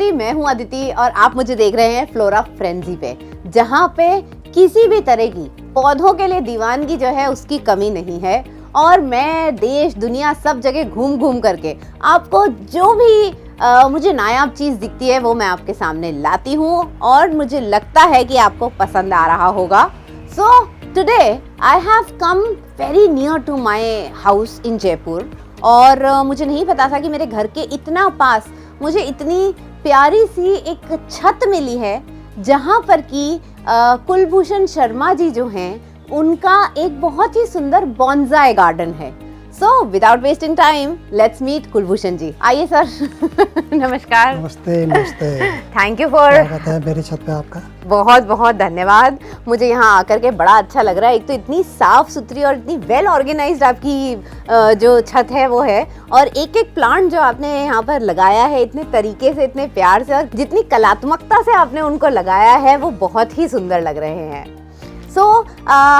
Everybody, मैं हूं अदिति और आप मुझे देख रहे हैं फ्लोरा फ्रेंजी पे, जहां पे किसी भी तरह की पौधों के लिए दीवानगी जो है उसकी कमी नहीं है। और मैं देश दुनिया सब जगह घूम घूम करके आपको जो भी मुझे नायाब चीज़ दिखती है वो मैं आपके सामने लाती हूँ और मुझे लगता है कि आपको पसंद आ रहा होगा। So today I have come very near to my house in Jaipur और मुझे नहीं पता था कि मेरे घर के इतना पास मुझे इतनी प्यारी सी एक छत मिली है जहाँ पर कि कुलभूषण शर्मा जी जो हैं उनका एक बहुत ही सुंदर बॉन्जाई गार्डन है। So without wasting time let's meet Kulbhushan ji. आइए सर। नमस्कार। नमस्ते नमस्ते। थैंक यू फॉर मेरी छत पे आपका बहुत बहुत धन्यवाद। मुझे यहाँ आकर के बड़ा अच्छा लग रहा है। एक तो इतनी साफ सुथरी और इतनी वेल ऑर्गेनाइज्ड आपकी जो छत है वो है, और एक एक प्लांट जो आपने यहाँ पर लगाया है इतने तरीके से, इतने प्यार से, और जितनी कलात्मकता से आपने उनको लगाया है वो बहुत ही सुंदर लग रहे हैं। सो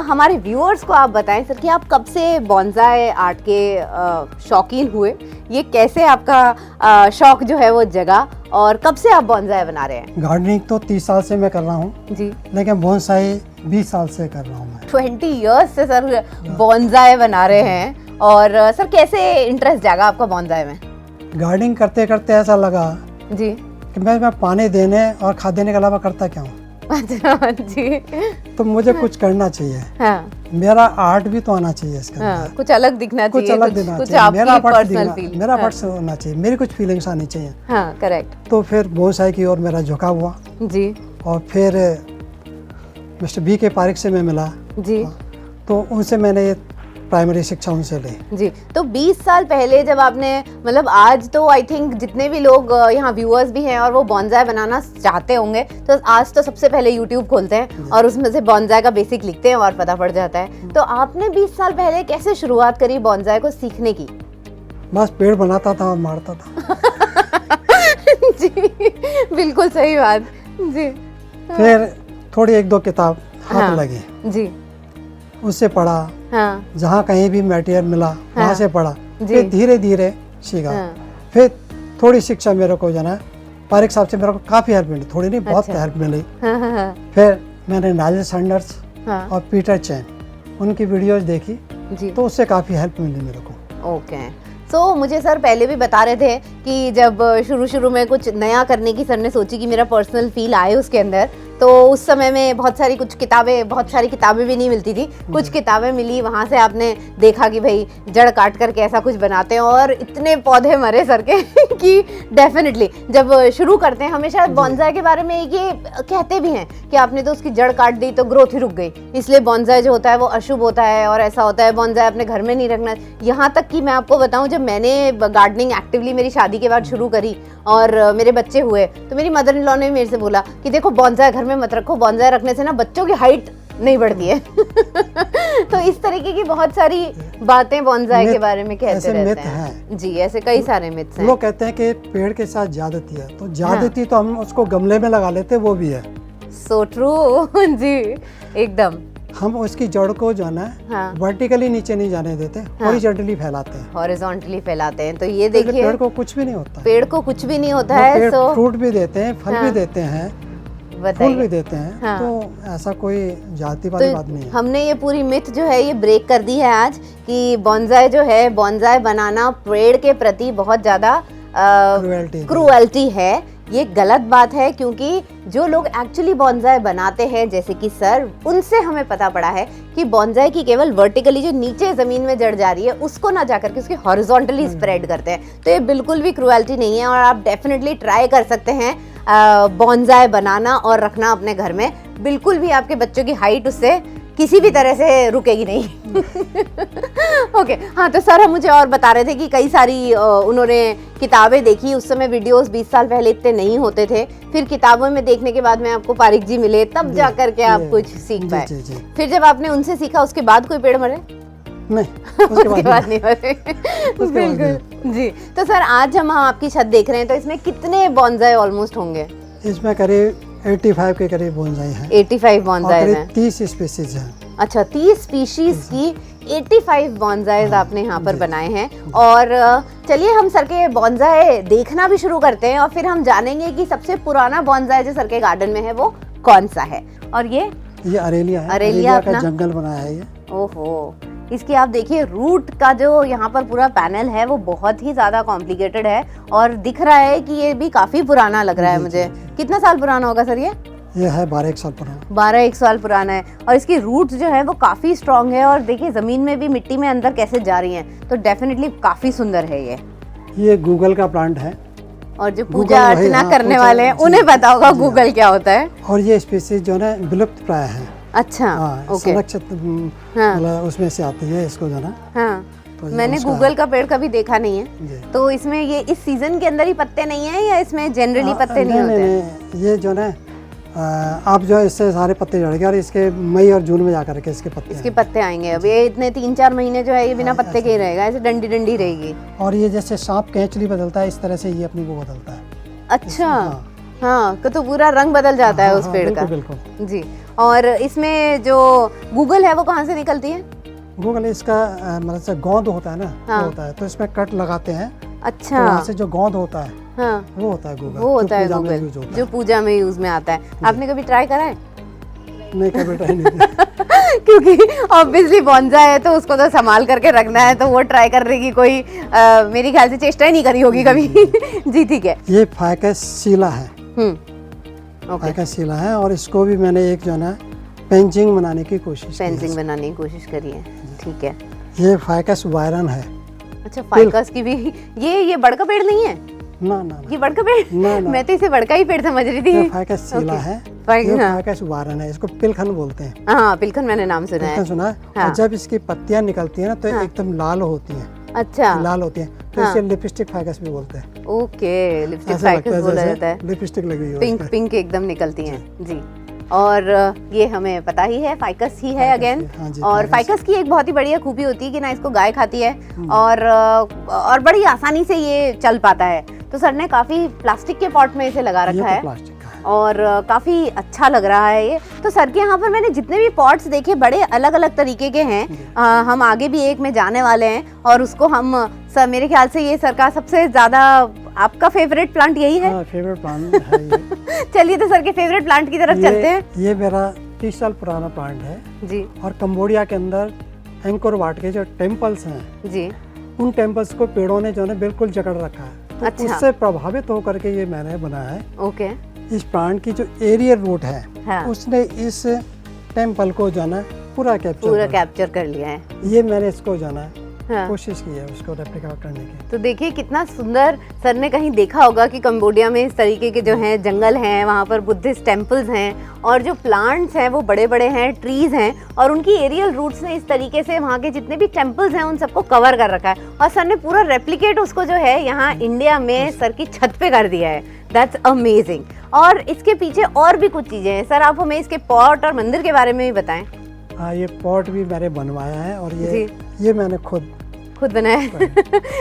हमारे व्यूअर्स को आप बताएं सर कि आप कब से बॉन्जाई आर्ट के शौकीन हुए, ये कैसे आपका शौक जो है वो जगा और कब से आप बॉन्जाई बना रहे हैं? गार्डनिंग तो 30 साल से मैं कर रहा हूँ जी, लेकिन बॉन्साई 20 साल से कर रहा हूँ मैं। 20 इयर्स से सर बॉन्जाई बना रहे हैं। और सर कैसे इंटरेस्ट जागा आपका बॉन्जाई में? गार्डनिंग करते करते ऐसा लगा जी कि मैं पानी देने और खाद देने के अलावा करता क्या हूँ। अच्छा जी। तो मुझे कुछ करना चाहिए। हाँ, मेरा आर्ट भी तो आना चाहिए इसके हाँ, अंदर। कुछ अलग दिखना कुछ चाहिए, अलग दिखना कुछ चाहिए, मेरा आपकी पार्ट पर्सनल फील। मेरा पार्ट होना चाहिए, मेरी कुछ फीलिंग्स आनी चाहिए। हाँ करेक्ट। तो फिर बॉन्साई की ओर मेरा झुकाव हुआ जी और फिर मिस्टर बी के पारिक से मैं मिला, जी तो उनसे मैंने ये प्राइमरी शिक्षा उनसे ली। जी। तो 20 साल पहले जब आपने, मतलब आज तो आई थिंक जितने भी लोग यहाँ व्यूअर्स भी हैं और वो बॉन्जाई बनाना चाहते होंगे तो आज तो सबसे पहले यूट्यूब खोलते हैं और उसमें से बॉन्जाई का बेसिक लिखते हैं और पता पड़ जाता है। तो आपने 20 साल पहले कैसे शुरुआत करी बॉन्जाई को सीखने की? बस पेड़ बनाता था और मारता था। जी बिल्कुल सही बात जी। फिर थोड़ी एक दो किताब हाथ हाँ, लगी, जी उससे पढ़ा। हाँ, जहाँ कहीं भी मटेरियल मिला वहाँ से पढ़ा। जी। फिर धीरे धीरे सीखा। हाँ, फिर थोड़ी शिक्षा मेरे को जो है पारिक साहब से मेरे को काफ़ी हेल्प मिली, थोड़ी नहीं बहुत हेल्प मिली। हाँ, हाँ, हाँ, फिर मैंने नाइजल सैंडर्स हाँ, और पीटर चैन उनकी वीडियोज देखी जी तो उससे काफ़ी हेल्प मिली मेरे को। ओके। सो मुझे सर पहले भी बता रहे थे कि जब शुरू में कुछ नया करने की सर ने सोची कि मेरा पर्सनल फील आए उसके अंदर, तो उस समय में बहुत सारी किताबें भी नहीं मिलती थी। कुछ किताबें मिली, वहाँ से आपने देखा कि भाई जड़ काट करके ऐसा कुछ बनाते हैं और इतने पौधे मरे सर के कि डेफिनेटली जब शुरू करते हैं हमेशा बॉन्जाई के बारे में ये कहते भी हैं कि आपने तो उसकी जड़ काट दी तो ग्रोथ ही रुक गई, इसलिए बॉन्जाई जो होता है वो अशुभ होता है और ऐसा होता है, बॉन्जाई अपने घर में नहीं रखना। यहाँ तक कि मैं आपको बताऊँ, जब मैंने गार्डनिंग एक्टिवली मेरी शादी के बाद शुरू करी और मेरे बच्चे हुए तो मेरी मदर इन लॉ ने मेरे से बोला कि देखो बॉन्जाई घर में मत रखो, बॉन्जाई रखने से ना बच्चों की हाइट नहीं बढ़ती है। तो इस तरीके की बहुत सारी बातें बॉन्जाई के बारे में कहते रहते हैं। जी, ऐसे कई सारे मिथ्स हैं। लोग कहते हैं कि पेड़ के साथ ज्यादती है, तो ज्यादती तो हम उसको गमले में लगा लेते, वो भी है। So true. जी एकदम। हम उसकी जड़ को जो है ना हाँ, वर्टिकली नीचे नहीं जाने देते, हॉरिजॉन्टली फैलाते हैं। हॉरिजॉन्टली फैलाते हैं। तो ये तो देखिए पेड़ को कुछ भी नहीं होता, पेड़ को कुछ भी नहीं होता वो है। पेड़ सो फ्रूट भी देते हैं, फल भी देते हैं, फूल भी बताइए। देते हैं। हाँ। तो ऐसा कोई जाति वाली बात नहीं है। हमने ये पूरी मिथ जो है ये ब्रेक कर दी है आज कि बॉन्जाई जो है, बॉन्जाई बनाना पेड़ के प्रति बहुत ज़्यादा क्रूएल्टी है। ये गलत बात है, क्योंकि जो लोग एक्चुअली बॉन्जाई बनाते हैं जैसे कि सर, उनसे हमें पता पड़ा है कि बॉन्जाई की केवल वर्टिकली जो नीचे ज़मीन में जड़ जा रही है उसको ना जाकर के उसकी हॉरिजॉन्टली स्प्रेड करते हैं। तो ये बिल्कुल भी क्रूएल्टी नहीं है और आप डेफिनेटली ट्राई कर सकते हैं बॉन्जाई बनाना और रखना अपने घर में। बिल्कुल भी आपके बच्चों की हाइट उससे किसी भी तरह से रुकेगी नहीं। ओके। हाँ, तो सर हम मुझे और बता रहे थे कि कई सारी उन्होंने किताबें देखी। उस समय वीडियोस 20 साल पहले इतने नहीं होते थे, फिर किताबों में देखने के बाद में आपको पारिक जी मिले, तब जा करके आप कुछ सीख पाए। फिर जब आपने उनसे सीखा उसके बाद कोई पेड़ मरे? नहीं, उसके बाद नहीं मरे। बिल्कुल जी। तो सर आज हम आपकी छत देख रहे हैं, तो इसमें कितने बॉन्जाई ऑलमोस्ट होंगे? इसमें करीब 85 के करीब बॉन्जाई हैं। 85 बॉन्जाई हैं। 30 स्पीसीज हैं। अच्छा, 30 स्पीशीज की 85 बॉन्जाइज आपने यहाँ पर बनाए हैं। और चलिए हम सर के बॉन्जाई देखना भी शुरू करते हैं और फिर हम जानेंगे कि सबसे पुराना बॉन्जाई जो सर के गार्डन में है वो कौन सा है। और ये अरेलिया है, अरेलिया का जंगल बनाया है ये। ओहो, इसकी आप देखिए रूट का जो यहाँ पर पूरा पैनल है वो बहुत ही ज्यादा कॉम्प्लिकेटेड है और दिख रहा है कि ये भी काफी पुराना लग रहा है मुझे। कितना साल पुराना होगा सर ये है 12-1 साल पुराना। 12-1 साल पुराना है और इसकी रूट्स जो है वो काफी स्ट्रांग है और देखिए जमीन में भी मिट्टी में अंदर कैसे जा रही हैं, तो डेफिनेटली काफी सुंदर है ये गूगल का प्लांट है और जो पूजा अर्चना करने वाले हैं उन्हें पता होगा गूगल क्या होता है। और ये स्पीसीज जो है विलुप्त प्राय है। अच्छा, ओके, संरक्षित मतलब उसमें से आती है इसको जो है। हाँ, तो मैंने गूगल का पेड़ कभी देखा नहीं है, तो इसमें ये इस सीजन के अंदर ही पत्ते नहीं है या इसमें जनरली पत्ते नहीं होते हैं? ये जो है आप जो इससे सारे पत्ते झड़ेंगे और इसके मई और जून में जाकर के इसके पत्ते आएंगे। अब ये इतने 3-4 महीने जो है ये बिना पत्ते के ही रहेगा, ऐसे डंडी डंडी रहेगी। और ये जैसे सांप कैंचली बदलता है इस तरह से ये अपनी वो बदलता है। अच्छा, हाँ, तो पूरा रंग बदल जाता है उस पेड़ का। बिल्कुल जी। और इसमें जो गूगल है वो कहाँ से निकलती है? गूगल इसका मतलब गोंद होता है ना, हाँ। होता है तो इसमें कट लगाते हैं। अच्छा, तो वहाँ से जो गोंद होता है, हाँ, वो होता है गूगल, जो पूजा में यूज में आता है। आपने कभी ट्राई करा है? नहीं, कभी ट्राई नहीं किया। क्योंकि ऑब्वियसली बॉन्जा है तो उसको तो संभाल करके रखना है, तो वो ट्राई करने की कोई मेरी ख्याल से चेष्टा ही नहीं करी होगी कभी। जी ठीक है। ये फाइकस सीला है। फाइकस सीला है और इसको भी मैंने एक जो है पेंचिंग बनाने की कोशिश करी है। ठीक है। ये फाइकस वायरन है। अच्छा, फाइकस की भी ये बड़का पेड़ नहीं है? ना, ये बड़का पेड़ ना। मैं तो इसे बड़का ही पेड़ समझ रही थी। फाइकस सीला है, फाइकस वायरन है, इसको पिलखन बोलते हैं। हाँ, पिलखन मैंने नाम सुना है। हाँ। और जब इसकी पत्तियां निकलती है ना तो एकदम लाल होती हैं। अच्छा, लाल होती है तो इसे लिपस्टिक फाइकस भी बोलते हैं। ओके, लिपस्टिक फाइकस बोला जाता है। लिपस्टिक लगी हुई है, पिंक एकदम निकलती हैं। जी। और ये हमें पता ही है फाइकस ही है अगेन। और फाइकस की एक बहुत ही बढ़िया खूबी होती है कि ना इसको गाय खाती है और बड़ी आसानी से ये चल पाता है। तो सर ने काफी प्लास्टिक के पॉट में इसे लगा रखा है और काफी अच्छा लग रहा है ये। तो सर के यहाँ पर मैंने जितने भी पॉट्स देखे बड़े अलग अलग तरीके के हैं। हम आगे भी एक में जाने वाले हैं और उसको हम सर, मेरे ख्याल से ये सर का सबसे ज्यादा आपका फेवरेट प्लांट यही है? हाँ, फेवरेट प्लांट है ये। चलिए तो सर के फेवरेट प्लांट की तरफ चलते हैं। ये मेरा 30 साल पुराना प्लांट है जी। और कंबोडिया के अंदर एंकोर वाट के जो टेम्पल्स हैं जी, उन टेम्पल्स को पेड़ों ने जो है बिल्कुल जकड़ रखा है। तो अच्छा। उससे प्रभावित होकर के ये मैंने बनाया है। ओके। इस प्लांट की जो एरियल रूट है, हाँ। उसने इस टेम्पल को जो है पूरा कैप्चर कर लिया है। ये मैंने इसको जो है हाँ। कोशिश की है उसको रेप्लिका करने की। तो देखिए कितना सुंदर। सर ने कहीं देखा होगा कि कंबोडिया में इस तरीके के जो हैं जंगल हैं, वहाँ पर बुद्धिस्ट टेम्पल्स हैं और जो प्लांट्स हैं वो बड़े बड़े हैं, ट्रीज हैं और उनकी एरियल रूट्स ने इस तरीके से वहाँ के जितने भी टेम्पल्स हैं उन सबको कवर कर रखा है। और सर ने पूरा रेप्लिकेट उसको जो है यहाँ इंडिया में सर की छत पे कर दिया है। That's amazing. और इसके पीछे और भी कुछ चीजें हैं। सर आप हमें इसके पॉट और मंदिर के बारे में भी बताएं। हाँ, ये पॉट भी मैंने बनवाया है और ये मैंने खुद बनाया है।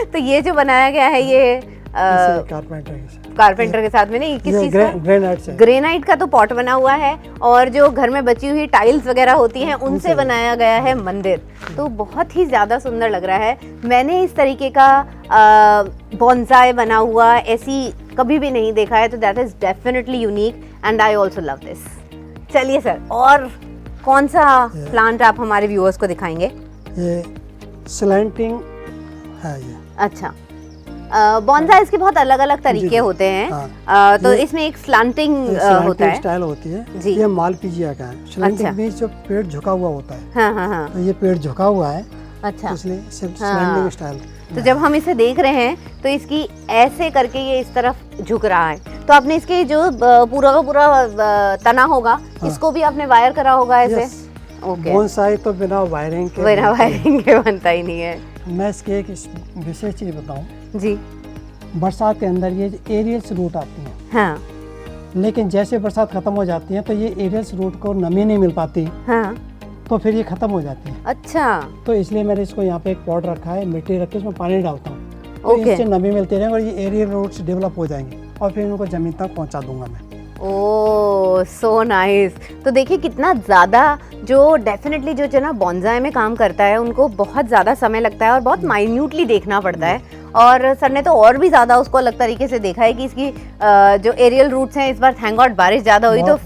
तो ये जो बनाया गया है ये कारपेंटर के साथ में नहीं, किस चीज का? ग्रेनाइट का तो पॉट बना हुआ है और जो घर में बची हुई टाइल्स वगैरह होती हैं उनसे बनाया गया है मंदिर। तो बहुत ही ज्यादा सुंदर लग रहा है। मैंने इस तरीके का बॉन्साई बना हुआ ऐसी कभी भी नहीं देखा है, तो that is definitely unique and I also love this. चलिए सर, और कौन सा प्लांट आप हमारे व्यूअर्स को दिखाएंगे? ये स्लैंटिंग है ये। अच्छा, बॉन्साइज के बहुत अलग अलग तरीके होते हैं। हाँ। तो इसमें एक स्लैंटिंग होता है, स्टाइल होती है जी। ये मालपीजिया का है। स्लैंटिंग में जो पेड़ झुका हुआ होता है। हाँ, हाँ, हाँ। तो ये पेड़ झुका हुआ है। अच्छा, इसलिए स्लैंटिंग स्टाइल। तो जब हम इसे देख रहे हैं तो इसकी ऐसे करके ये इस तरफ झुक रहा है। तो आपने इसके जो पूरा का पूरा तना होगा, हाँ। इसको भी आपने वायर करा होगा ऐसे? ओके। बॉन्साई तो बिना वायरिंग के बनता ही नहीं है। मैं इसकी एक विशेष चीज बताऊं जी। बरसात के अंदर ये एरियल्स रूट आती हैं। हाँ। लेकिन जैसे बरसात खत्म हो जाती है तो ये एरियल्स रूट को नमी नहीं मिल पाती। हाँ। तो फिर ये खत्म हो जाती है। अच्छा। तो इसलिए मैंने इसको यहाँ पे एक पॉट रखा है, मिट्टी रखी, उसमें पानी डालता हूँ। तो इससे नमी मिलती रहेगी और ये एरियल रूट्स डेवलप हो जाएंगे और फिर इनको जमीन तक पहुँचा दूंगा मैं। ओह सो नाइस। तो देखिए कितना ज़्यादा जो डेफिनेटली जो ना बॉन्जाई में काम करता है उनको बहुत ज़्यादा समय लगता है और बहुत माइन्यूटली देखना पड़ता है। और सर ने तो और भी ज़्यादा उसको अलग तरीके से देखा है कि इसकी जो एरियल रूट्स हैं, इस बार थैंक गॉड बारिश ज़्यादा हुई तो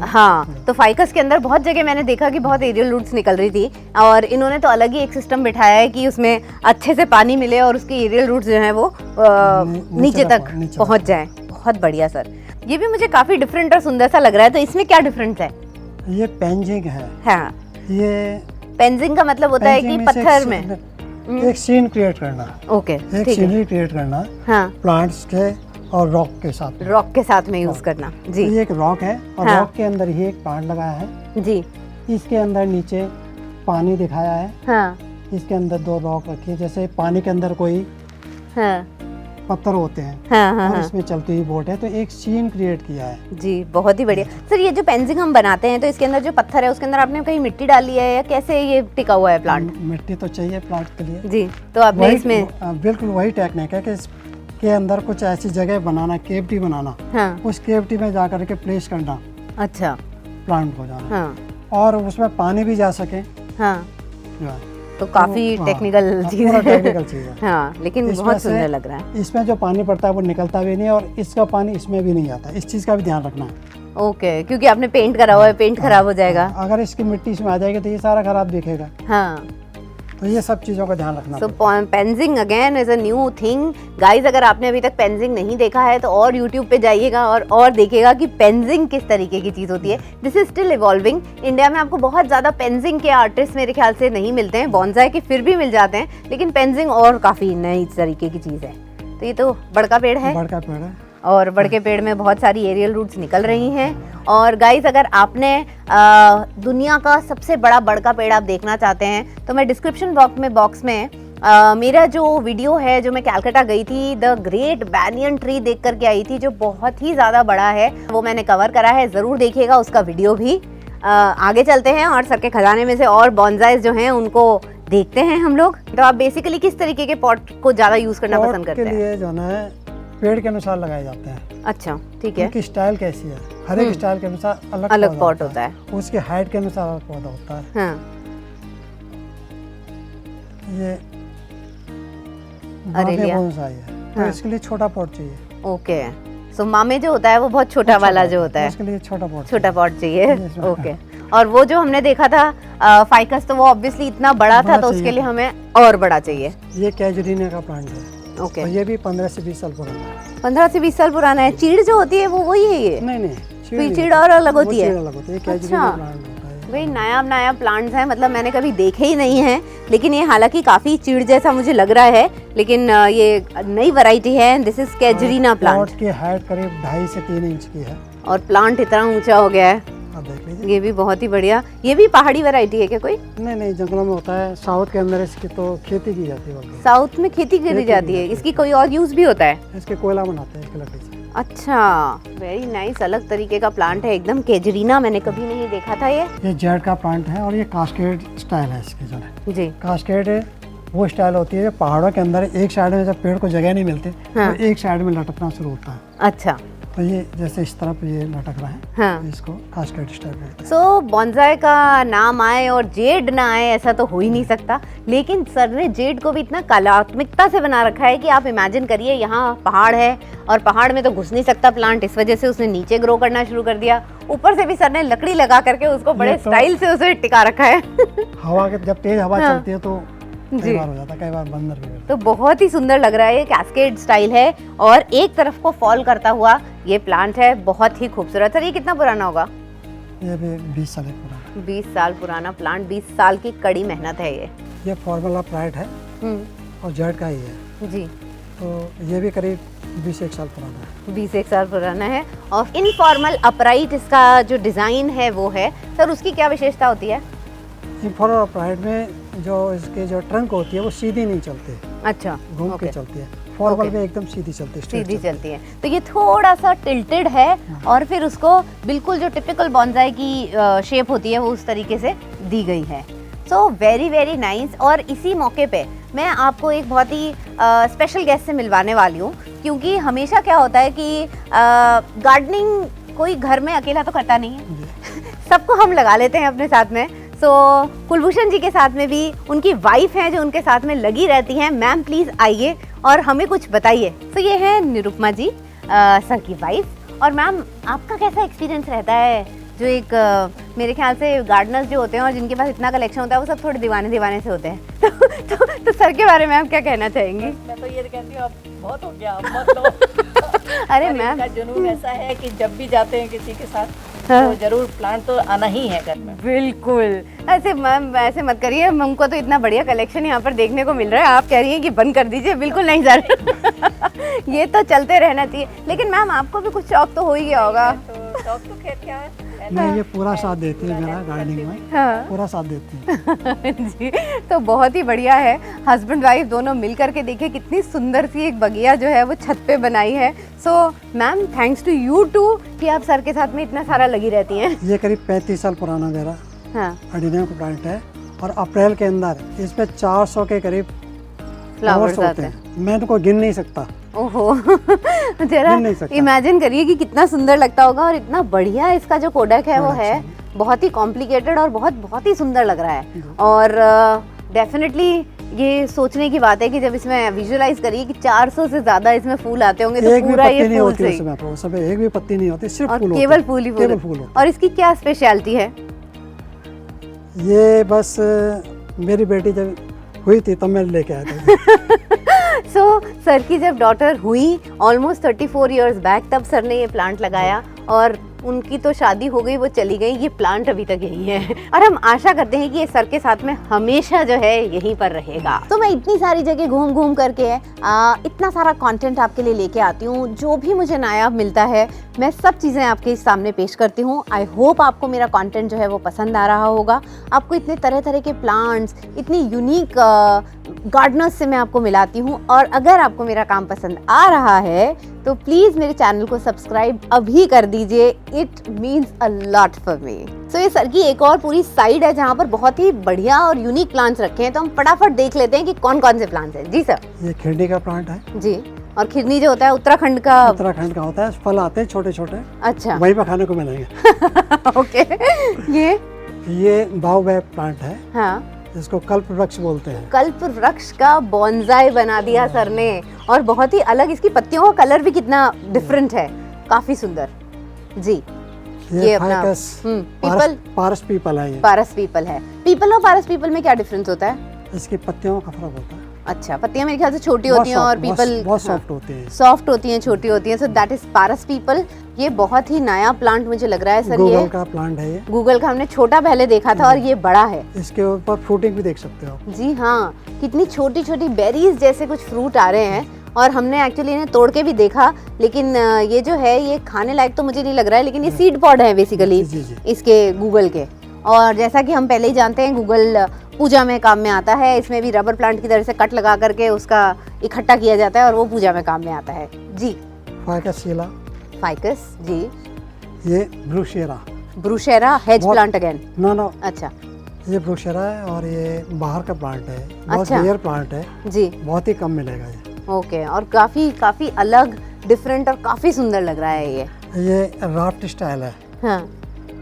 हाँ, तो फाइकस के अंदर बहुत जगह मैंने देखा कि बहुत एरियल रूट्स निकल रही थी और इन्होंने तो अलग ही एक सिस्टम बिठाया है कि उसमें अच्छे से पानी मिले और उसकी एरियल रूट्स जो हैं वो नीचे तक पहुँच जाए। बहुत बढ़िया सर। ये भी मुझे काफी डिफरेंट और सुंदर सा लग रहा है, तो इसमें क्या डिफरेंस है? ये पेंजिंग है। हाँ, ये पेंजिंग का मतलब होता है कि पत्थर में एक सीन क्रिएट करना। ओके, एक सीनरी क्रिएट करना। हाँ, प्लांट्स के और रॉक के साथ में यूज करना जी। ये एक रॉक है और रॉक के अंदर ही एक प्लांट लगाया है जी। इसके अंदर नीचे पानी दिखाया है। हाँ, इसके अंदर 2 रॉक रखी है, जैसे पानी के अंदर कोई पत्थर होते हैं। हाँ, और इसमें चलती हुई बोट है, तो एक सीन क्रिएट किया है जी। बहुत ही बढ़िया सर। ये जो पेंजिंग हम बनाते हैं तो इसके अंदर जो पत्थर है उसके अंदर आपने कहीं मिट्टी डाली है या कैसे ये टिका हुआ है प्लांट? मिट्टी तो चाहिए प्लांट के लिए जी, तो आपने इसमें बिल्कुल वही टेक्निक है कि इसके अंदर कुछ ऐसी जगह बनाना, केविटी बनाना। हाँ, उस केविटी में जाकर के प्लेस करना। अच्छा, प्लांट को जाना। हाँ, और उसमें पानी भी जा सके। हाँ, तो काफी टेक्निकल चीज है। हाँ, लेकिन बहुत सुंदर लग रहा है। इसमें जो पानी पड़ता है वो निकलता भी नहीं और इसका पानी इसमें भी नहीं आता, इस चीज का भी ध्यान रखना है। ओके, क्योंकि आपने पेंट करा हुआ है, पेंट खराब हो जाएगा। अगर इसकी मिट्टी इसमें आ जाएगी तो ये सारा खराब दिखेगा। हाँ, तो ये सब चीजों का ध्यान रखना। So penjing again is a new thing guys. अगर आपने अभी तक पेंजिंग नहीं देखा है तो और यूट्यूब पे जाइएगा और देखिएगा कि पेंजिंग किस तरीके की चीज होती है। This is still evolving. India में आपको बहुत ज्यादा पेंजिंग के आर्टिस्ट मेरे ख्याल से नहीं मिलते हैं, बॉन्जाई के फिर भी मिल जाते हैं, लेकिन पेंजिंग और काफी नई तरीके की चीज है। तो ये तो बड़का पेड़ है, बड़का पेड़ है और बड़के पेड़ में बहुत सारी एरियल रूट्स निकल रही हैं। और गाइस अगर आपने दुनिया का सबसे बड़ा बड़का पेड़ आप देखना चाहते हैं तो मैं डिस्क्रिप्शन बॉक्स में मेरा जो वीडियो है, जो मैं कैलकाटा गई थी, द ग्रेट बैनियन ट्री देख करके आई थी, जो बहुत ही ज़्यादा बड़ा है, वो मैंने कवर करा है, ज़रूर देखिएगा उसका वीडियो भी। आगे चलते हैं और सर के खजाने में से और बॉन्जाइज जो हैं उनको देखते हैं हम लोग। तो आप बेसिकली किस तरीके के पॉट को ज़्यादा यूज़ करना पसंद करते हैं? लिए जो है पेड़ के अनुसार लगाए जाते हैं। अच्छा, ठीक है। उनकी स्टाइल कैसी है, हर एक स्टाइल के अनुसार अलग पॉट होता है, उसके हाइट के अनुसार अलग पौधा होता है। हाँ, ये बोनसाई है, तो हाँ, इसके लिए छोटा पॉट चाहिए। ओके, सो मामे जो होता है वो बहुत छोटा वाला जो होता है, इसके लिए छोटा पॉट चाहिए। ओके, और वो जो हमने देखा था फाइकस, तो वो ऑब्वियसली इतना बड़ा था तो उसके लिए हमें और बड़ा चाहिए। ये कैजुरीना का प्लांट है। ओके, और ये भी 15 से 20 साल पुराना है। 15 से 20 साल पुराना है। चीड़ जो होती है वो वही है ये? नहीं, चीड़ और अलग होती है। अच्छा, भाई नया प्लांट्स हैं, मतलब मैंने कभी देखे ही नहीं है, लेकिन ये हालांकि काफी चीड़ जैसा मुझे लग रहा है, लेकिन ये नई वैरायटी है। This is casuarina plant. Pot की हाइट करीब 2.5 से 3 इंच की है और प्लांट इतना ऊंचा हो गया है। ये भी बहुत ही बढ़िया। ये भी पहाड़ी वैरायटी है क्या कोई? नहीं, जंगलों में होता है। साउथ के अंदर इसकी तो खेती की जाती है। साउथ में खेती करी जाती है। इसकी कोई और यूज भी होता है? इसके कोयला बनाते हैं इसकी लकड़ी से। अच्छा, वेरी नाइस। अलग तरीके का प्लांट है एकदम। कैजुरीना मैंने कभी नहीं देखा था। ये जेड का प्लांट है और ये कास्केड स्टाइल है इसकी जो है जी। कास्केड वो स्टाइल होती है पहाड़ों के अंदर एक साइड में जब पेड़ को जगह नहीं मिलती तो एक साइड में लटकना शुरू होता है। अच्छा, तो ये जैसे इस तरफ ये लटक रहा है। हाँ, तो इसको कास्केड स्टाइल बोलते हैं। सो बॉन्जाई का नाम आए और जेड ना आए ऐसा तो हो ही नहीं सकता, लेकिन सर ने जेड को भी इतना कलात्मकता से बना रखा है कि आप इमेजिन करिए यहाँ पहाड़ है और पहाड़ में तो घुस नहीं सकता प्लांट, इस वजह से उसने नीचे ग्रो करना शुरू कर दिया। ऊपर से भी सर ने लकड़ी लगा करके उसको बड़े स्टाइल से उसे टिका रखा है। हवा के जब तेज हवा चलती है तो कई बार हो जाता है, कई बार बंदर भी। तो बहुत ही सुंदर लग रहा है। ये कैस्केड स्टाइल है और एक तरफ को फॉल करता हुआ ये प्लांट है, बहुत ही खूबसूरत। सर ये कितना पुराना होगा? ये भी 20 साल पुराना। 20 साल पुराना प्लांट, 20 साल की कड़ी मेहनत है ये फॉर्मूला प्राइड है और जेड का ही है जी। तो ये भी करीब 20-1 साल पुराना है। 20-1 साल पुराना है और इनफॉर्मल अपराइट इसका जो डिजाइन है वो है। सर उसकी क्या विशेषता होती है? इनफॉर्मल अपराइट में जो इसके जो ट्रंक होती है वो सीधी नहीं चलती। अच्छा, घूम के चलती है। फॉर्मल में एकदम सीधी चलती है, सीधी चलती है। तो ये थोड़ा सा टिल्टेड है और फिर उसको बिल्कुल जो टिपिकल बॉन्जाई की शेप होती है वो उस तरीके से दी गई है। So very very nice. और इसी मौके पे मैं आपको एक बहुत ही स्पेशल गेस्ट से मिलवाने वाली हूँ क्योंकि हमेशा क्या होता है कि गार्डनिंग कोई घर में अकेला तो करता नहीं है, सबको हम लगा लेते हैं अपने साथ में। सो कुलभूषण जी के साथ में भी उनकी वाइफ हैं जो उनके साथ में लगी रहती हैं। मैम प्लीज़ आइए और हमें कुछ बताइए। तो ये है निरुपमा जी, सर की वाइफ। और मैम आपका कैसा एक्सपीरियंस रहता है, जो एक मेरे ख्याल से गार्डनर्स जो होते हैं और जिनके पास इतना कलेक्शन होता है वो सब थोड़े दीवाने से होते हैं, तो सर के बारे में आप क्या कहना चाहेंगी? मैं तो ये कहती हूँ अब बहुत हो गया, अब मत लो। अरे मैम, जुनून ऐसा है कि जब भी जाते हैं किसी के साथ तो जरूर प्लांट तो आना ही है घर में। बिल्कुल। ऐसे मैम ऐसे मत करिए, हमको तो इतना बढ़िया कलेक्शन यहाँ पर देखने को मिल रहा है, आप कह रही हैं कि बंद कर दीजिए। बिल्कुल नहीं सर, ये तो चलते रहना चाहिए। लेकिन मैम आपको भी कुछ शौक तो हो ही गया होगा। तो शौक तो खैर क्या है, नहीं ये पूरा साथ देती है मेरा गार्डनिंग में। हाँ। पूरा साथ देती है। जी, तो बहुत ही बढ़िया है। हस्बैंड वाइफ दोनों मिल करके देखिए कितनी सुंदर सी एक बगिया जो है वो छत पे बनाई है। So ma'am thanks to you too कि आप सर के साथ में इतना सारा लगी रहती हैं। ये करीब 35 साल पुराना मेरा अडीनियम का प्लांट है और अप्रैल के अंदर इसमें 400 के करीब फ्लावर्स आते हैं। मैं तो कोई गिन नहीं सकता। ओहो, जरा इमेजिन करिए कि कितना सुंदर लगता होगा। और इतना बढ़िया इसका जो कोडक है वो है, बहुत ही कॉम्प्लिकेटेड और बहुत ही सुंदर लग रहा है। और डेफिनेटली ये सोचने की बात है कि जब इसमें विजुअलाइज करिए कि 400 से ज्यादा इसमें फूल आते होंगे तो पूरा ये फूल से एक भी पत्ती नहीं होती, सिर्फ फूल, केवल फूल ही फूल। और इसकी क्या स्पेशलिटी है? ये बस मेरी बेटी जब हुई थी तब मैं लेके आया था। सो सर की जब डॉटर हुई ऑलमोस्ट 34 इयर्स बैक, तब सर ने ये प्लांट लगाया और उनकी तो शादी हो गई, वो चली गई, ये प्लांट अभी तक यही है। और हम आशा करते हैं कि ये सर के साथ में हमेशा जो है यहीं पर रहेगा। तो मैं इतनी सारी जगह घूम घूम करके इतना सारा कंटेंट आपके लिए लेके आती हूँ। जो भी मुझे नायाब मिलता है मैं सब चीज़ें आपके सामने पेश करती हूँ। आई होप आपको मेरा कंटेंट जो है वो पसंद आ रहा होगा। आपको इतने तरह तरह के प्लांट्स, इतनी यूनिक गार्डनर्स से मैं आपको मिलाती हूँ। और अगर आपको मेरा काम पसंद आ रहा है तो प्लीज़ मेरे चैनल को सब्सक्राइब अभी कर दीजिए। It means a lot for me. So ये सर की एक और पूरी साइड है जहाँ पर बहुत ही बढ़िया और यूनिक प्लांट्स रखे हैं। तो हम फटाफट देख लेते हैं कि कौन कौन से प्लांट्स हैं। जी सर। ये खिरनी का प्लांट है जी। और खिरनी जो होता है उत्तराखंड का होता है। फल आते हैं छोटे छोटे। अच्छा, वहीं पर खाने को मिलेंगे। ओके। ये बाओबैब प्लांट है। हाँ, इसको कल्प वृक्ष बोलते हैं। कल्प वृक्ष का बॉन्साई बना दिया सर ने। और बहुत ही अलग, इसकी पत्तियों का कलर भी कितना डिफरेंट है, काफी सुंदर जी। ये अपना पीपल, पारस पीपल है। ये पारस पीपल है। पीपल और पारस पीपल में क्या डिफरेंस होता है? इसकी पत्तियों का फर्क होता है। अच्छा, पत्तियां मेरे ख्याल से छोटी होती हैं और पीपल बहुत सॉफ्ट होती हैं। सॉफ्ट होती हैं, छोटी होती हैं। So that is Paras people. ये बहुत ही नया प्लांट मुझे लग रहा है सर। गूगल का प्लांट है ये। गूगल का हमने छोटा पहले देखा था और ये बड़ा है। इसके ऊपर फ्रूटिंग भी देख सकते हो। जी हाँ, कितनी छोटी छोटी बेरीज जैसे कुछ फ्रूट आ रहे हैं। और हमने एक्चुअली इन्हें तोड़ के भी देखा, लेकिन ये जो है ये खाने लायक तो मुझे नहीं लग रहा है। लेकिन ये सीड पॉड है बेसिकली इसके गूगल के। और जैसा कि हम पहले ही जानते हैं गूगल पूजा में काम में आता है। इसमें भी रबर प्लांट की तरह से कट लगा करके उसका इकट्ठा किया जाता है और वो पूजा में काम में आता है जी। फाइकस जी। ये ब्रूशेरा। ब्रूशेरा हेज प्लांट अगेन? नो। अच्छा, ये ब्रूशेरा है और ये बाहर का प्लांट है। बहुत रेयर प्लांट है जी, बहुत ही कम मिलेगा ये। ओके। और काफी अलग, डिफरेंट और काफी सुंदर लग रहा है ये राफ्ट स्टाइल है। हाँ।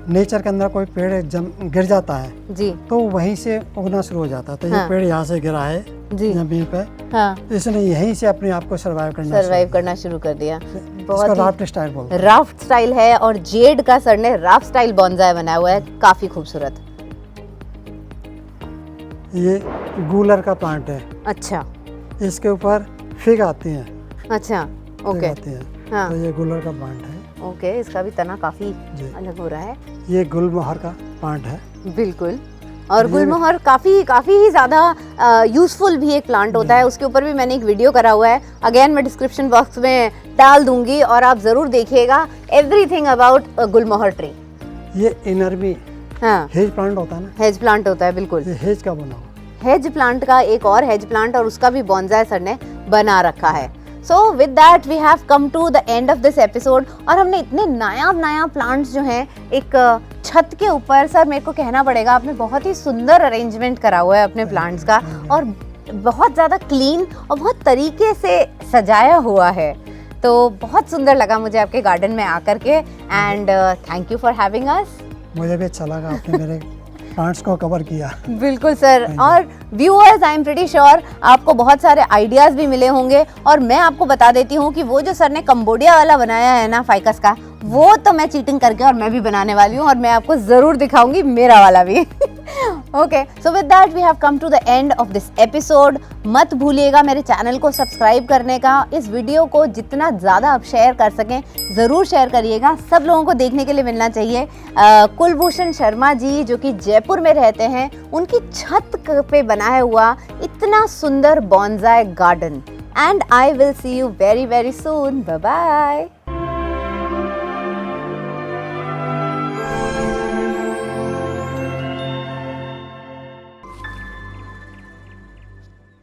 नेचर के अंदर कोई पेड़ गिर जाता है जी, तो वहीं से उगना शुरू हो जाता है। तो ये पेड़ यहाँ से गिरा है जी जमीन पे। हाँ। इसने यहीं से अपने आप को सर्वाइव करना शुरू कर दिया। बहुत राफ्ट स्टाइल बोलते हैं। राफ्ट स्टाइल है और जेड का सर ने राफ्ट स्टाइल बॉन्साई बनाया हुआ है, काफी खूबसूरत। ये गूलर का प्लांट है। अच्छा। इसके ऊपर फिग आती हैं। अच्छा, ओके। हाँ। तो ये गूलर का प्लांट है। ओके, इसका भी तना काफी अलग हो रहा है। ये गुलमोहर का प्लांट है। बिल्कुल। और गुलमोहर काफी ही ज्यादा यूजफुल भी एक प्लांट होता है। उसके ऊपर भी मैंने एक वीडियो करा हुआ है, अगेन मैं डिस्क्रिप्शन बॉक्स में डाल दूंगी और आप जरूर देखिएगा। Everything about Gulmohar tree. ये इनरमी हेज प्लांट होता है ना? हेज प्लांट होता है, बिल्कुल। ये हेज का बना हुआ। हेज प्लांट का एक और हेज प्लांट और उसका भी बॉन्साई सर ने बना रखा है। So with that we have come to the end of this episode. और हमने इतने नया प्लांट्स जो हैं एक छत के ऊपर, सर मेरे को कहना पड़ेगा आपने बहुत ही सुंदर अरेंजमेंट करा हुआ है अपने प्लांट्स का और बहुत ज़्यादा क्लीन और बहुत तरीके से सजाया हुआ है। तो बहुत सुंदर लगा मुझे आपके गार्डन में आकर के and thank you for having us. मुझे भी अच्छा लगा आपने मेरे प्लांट्स को कवर किया। बिल्कुल सर, और viewers I am pretty sure आपको बहुत सारे आइडियाज भी मिले होंगे। और मैं आपको बता देती हूँ कि वो जो सर ने कंबोडिया वाला बनाया है ना फाइकस का, वो तो मैं चीटिंग करके और मैं भी बनाने वाली हूँ और मैं आपको ज़रूर दिखाऊंगी मेरा वाला भी। Okay, so with that we have come to the end of this episode. मत भूलिएगा मेरे चैनल को सब्सक्राइब करने का। इस वीडियो को जितना ज़्यादा आप शेयर कर सकें ज़रूर शेयर करिएगा, सब लोगों को देखने के लिए मिलना चाहिए। कुलभूषण शर्मा जी जो कि जयपुर में रहते हैं, उनकी छत पे बनाया हुआ इतना सुंदर bonsai garden. And I will see you very very soon. Bye bye.